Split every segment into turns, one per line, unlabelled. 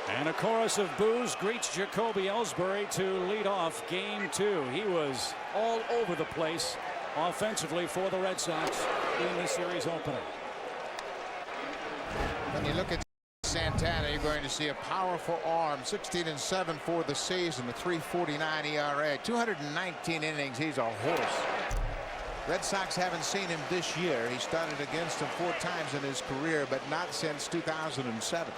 And a chorus of boos greets Jacoby Ellsbury to lead off game 2. He was all over the place offensively for the Red Sox in the series opener.
When you look at Santana, you're going to see a powerful arm. 16-7 for the season, a 3.49 ERA, 219 innings. He's a horse. Red Sox haven't seen him this year. He started against them 4 times in his career, but not since 2007.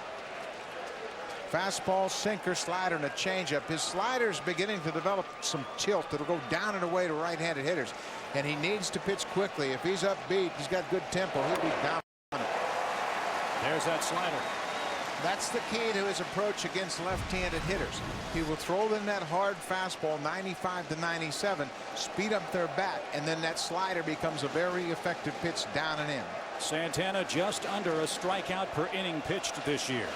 Fastball, sinker, slider, and a changeup. His slider's beginning to develop some tilt. It'll go down and away to right-handed hitters, and he needs to pitch quickly. If he's upbeat, he's got good tempo. He'll be down.
There's that slider.
That's the key to his approach against left-handed hitters. He will throw in that hard fastball, 95 to 97, speed up their bat, and then that slider becomes a very effective pitch down and in.
Santana just under a strikeout per inning pitched this year.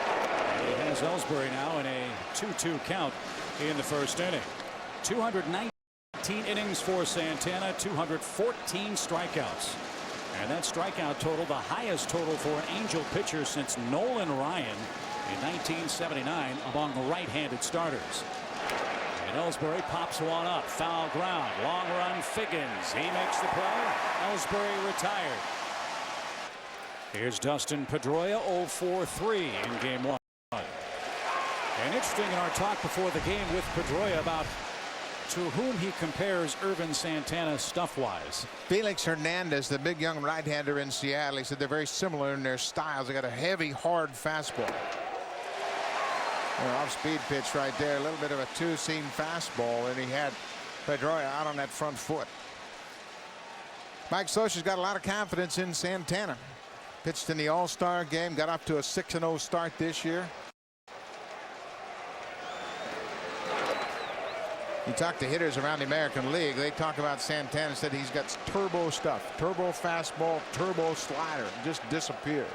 And he has Ellsbury now in a 2-2 count in the first inning. 219 innings for Santana, 214 strikeouts. And that strikeout total, the highest total for an Angel pitcher since Nolan Ryan in 1979 among the right-handed starters. And Ellsbury pops one up. Foul ground. Long run. Figgins. He makes the play. Ellsbury retired. Here's Dustin Pedroia, 0-for-3 in game 1. And interesting in our talk before the game with Pedroia about to whom he compares Irvin Santana stuff-wise.
Felix Hernandez, the big young right-hander in Seattle, he said they're very similar in their styles. They got a heavy, hard fastball. Off-speed pitch right there, a little bit of a two-seam fastball, and he had Pedroia out on that front foot. Mike Scioscia's got a lot of confidence in Santana. Pitched in the All-Star game, got off to a 6-0 start this year. You talk to hitters around the American League, they talk about Santana, said he's got turbo stuff, turbo fastball, turbo slider, just disappears.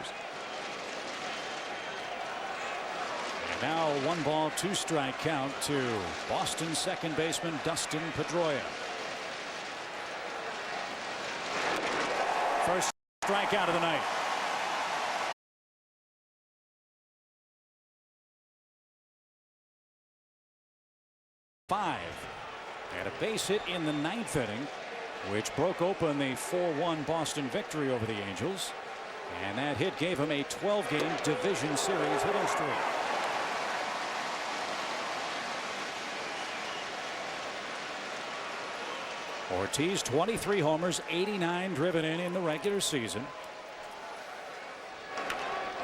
And now 1 ball, 2 strike count to Boston second baseman Dustin Pedroia. First strikeout of the night. And a base hit in the 9th inning, which broke open the 4-1 Boston victory over the Angels. And that hit gave him a 12-game division series hitting streak. Ortiz, 23 homers, 89 driven in the regular season.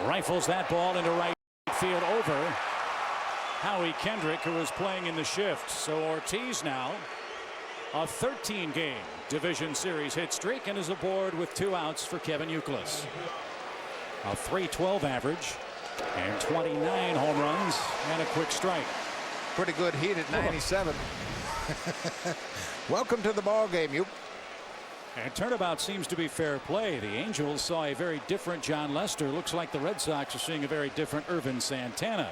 Rifles that ball into right field over Howie Kendrick, who is playing in the shift. So Ortiz now a 13-game division series hit streak and is aboard with 2 outs for Kevin Youkilis. A .312 average and 29 home runs and a quick strike.
Pretty good heat at 97. Welcome to the ball game, you.
And turnabout seems to be fair play. The Angels saw a very different John Lester. Looks like the Red Sox are seeing a very different Irvin Santana.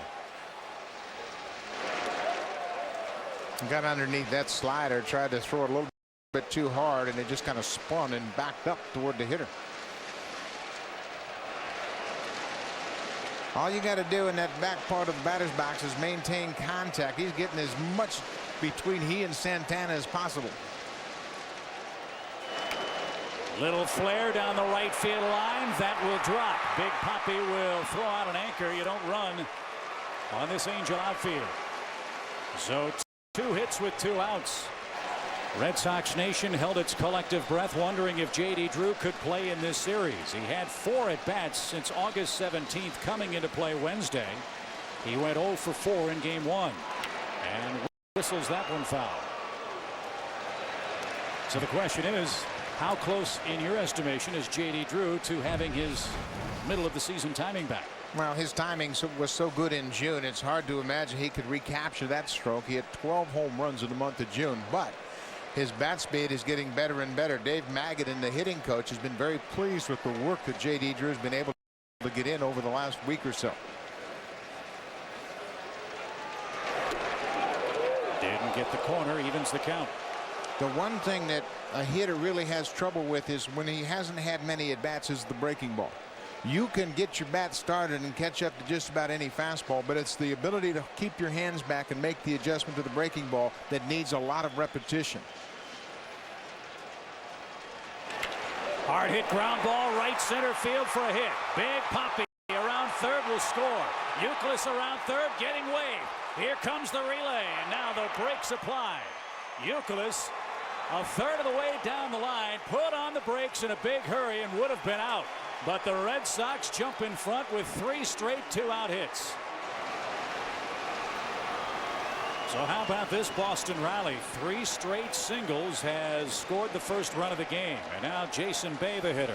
Got underneath that slider, tried to throw it a little bit too hard, and it just kind of spun and backed up toward the hitter. All you got to do in that back part of the batter's box is maintain contact. He's getting as much between he and Santana as possible.
Little flare down the right field line. That will drop. Big Poppy will throw out an anchor. You don't run on this Angel outfield. So 2 hits with 2 outs. Red Sox Nation held its collective breath, wondering if J.D. Drew could play in this series. He had 4 at-bats since August 17th, coming into play Wednesday. He went 0-for-4 in game 1 and whistles that one foul. So the question is, how close in your estimation is J.D. Drew to having his middle of the season timing back?
Well, his timing was so good in June, it's hard to imagine he could recapture that stroke. He had 12 home runs in the month of June, but his bat speed is getting better and better. Dave Magadan, the hitting coach, has been very pleased with the work that J.D. Drew has been able to get in over the last week or so.
Didn't get the corner, evens the count.
The one thing that a hitter really has trouble with is when he hasn't had many at-bats is the breaking ball. You can get your bat started and catch up to just about any fastball, but it's the ability to keep your hands back and make the adjustment to the breaking ball that needs a lot of repetition.
Hard hit ground ball right center field for a hit. Big Poppy around third will score. Youkilis around third getting waved. Here comes the relay, and now the brakes applied. Youkilis a third of the way down the line, put on the brakes in a big hurry and would have been out. But the Red Sox jump in front with 3 straight 2-out hits. So how about this Boston rally? 3 straight singles has scored the first run of the game. And now Jason Bay, the hitter.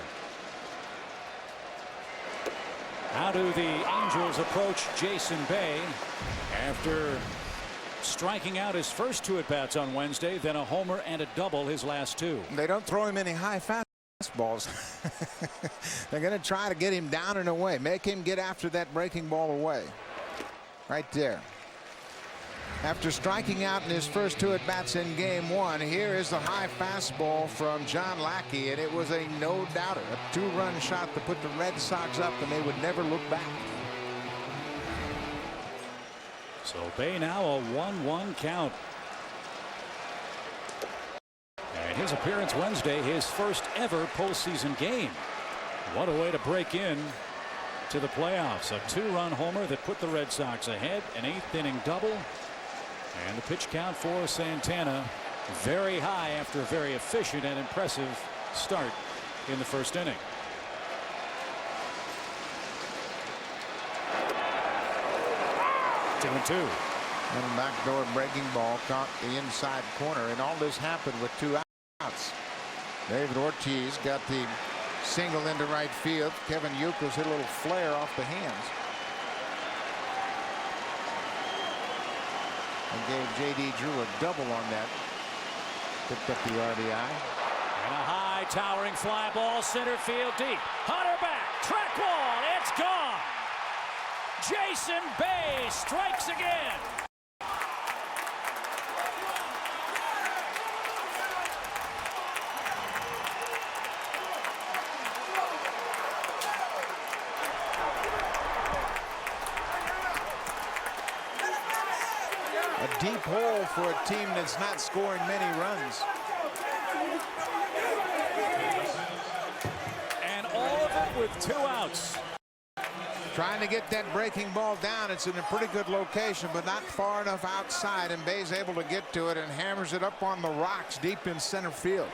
How do the Angels approach Jason Bay after striking out his first 2 at-bats on Wednesday, then a homer and a double his last 2?
They don't throw him any high fastballs. They're going to try to get him down and away, make him get after that breaking ball away. Right there. After striking out in his first 2 at-bats in game 1, here is the high fastball from John Lackey, and it was a no-doubter, a 2-run shot to put the Red Sox up, and they would never look back.
So Bay now a 1-1 count. And his appearance Wednesday, his first ever postseason game. What a way to break in to the playoffs. A 2-run homer that put the Red Sox ahead, an 8th-inning double. And the pitch count for Santana very high after a very efficient and impressive start in the first inning. Two and 2.
And backdoor breaking ball caught the inside corner, and all this happened with 2 outs. David Ortiz got the single into right field. Kevin Youkilis hit a little flare off the hands and gave J.D. Drew a double on that. Picked up the RBI.
And a high towering fly ball center field deep. Hunter back, track wall, it's gone. Jason Bay strikes again.
A deep hole for a team that's not scoring many runs.
And all of it with 2 outs.
Trying to get that breaking ball down. It's in a pretty good location, but not far enough outside, and Bay's able to get to it and hammers it up on the rocks deep in center field.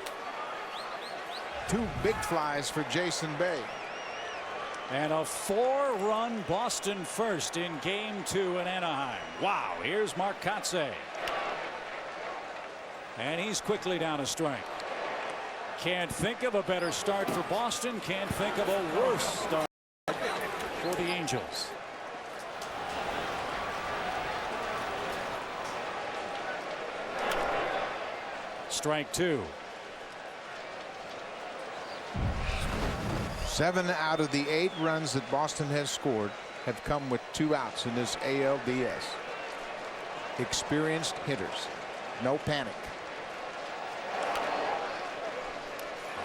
2 big flies for Jason Bay.
And a 4-run Boston first in game 2 in Anaheim. Wow, here's Mark Kotsay. And he's quickly down a strike. Can't think of a better start for Boston. Can't think of a worse start for the Angels. Strike 2.
7 out of the 8 runs that Boston has scored have come with 2 outs in this ALDS. Experienced hitters. No panic.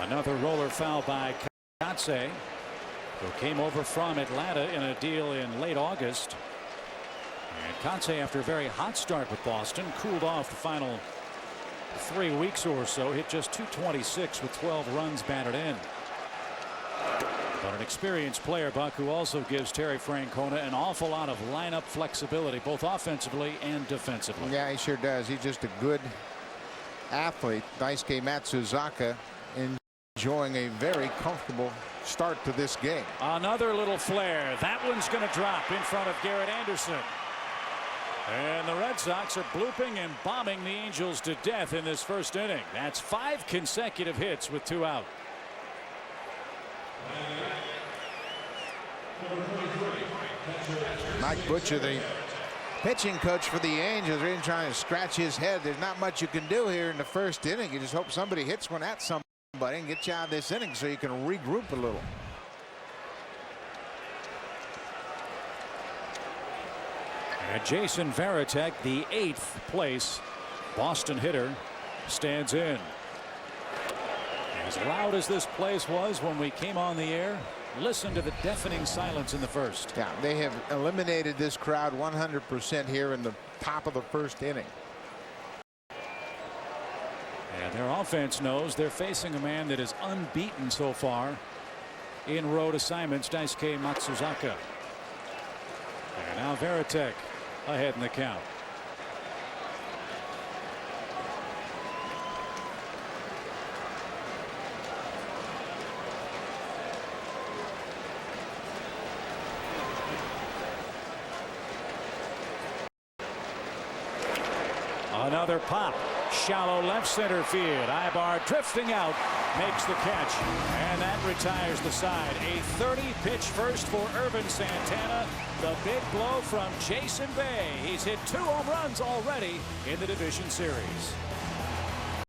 Another roller foul by Kotsay, who came over from Atlanta in a deal in late August. And Kotsay, after a very hot start with Boston, cooled off the final 3 weeks or so, hit just .226 with 12 runs batted in. But an experienced player, Buck, who also gives Terry Francona an awful lot of lineup flexibility, both offensively and defensively.
Yeah, he sure does. He's just a good athlete. Daisuke Matsuzaka enjoying a very comfortable start to this game.
Another little flare. That one's going to drop in front of Garrett Anderson. And the Red Sox are blooping and bombing the Angels to death in this first inning. That's 5 consecutive hits with 2 out.
Mike Butcher, the pitching coach for the Angels, really trying to scratch his head. There's not much you can do here in the first inning. You just hope somebody hits one at somebody and get you out of this inning so you can regroup a little.
And Jason Varitek, the 8th place Boston hitter, stands in. As loud as this place was when we came on the air, Listen to the deafening silence in the first.
Yeah, they have eliminated this crowd 100% here in the top of the first inning.
And their offense knows they're facing a man that is unbeaten so far in road assignments, Daisuke Matsuzaka. And now Veritek ahead in the count. Another pop. Shallow left center field. Ibar drifting out, makes the catch, and that retires the side. A 30-pitch first for Irvin Santana. The big blow from Jason Bay. He's hit 2 home runs already in the division series.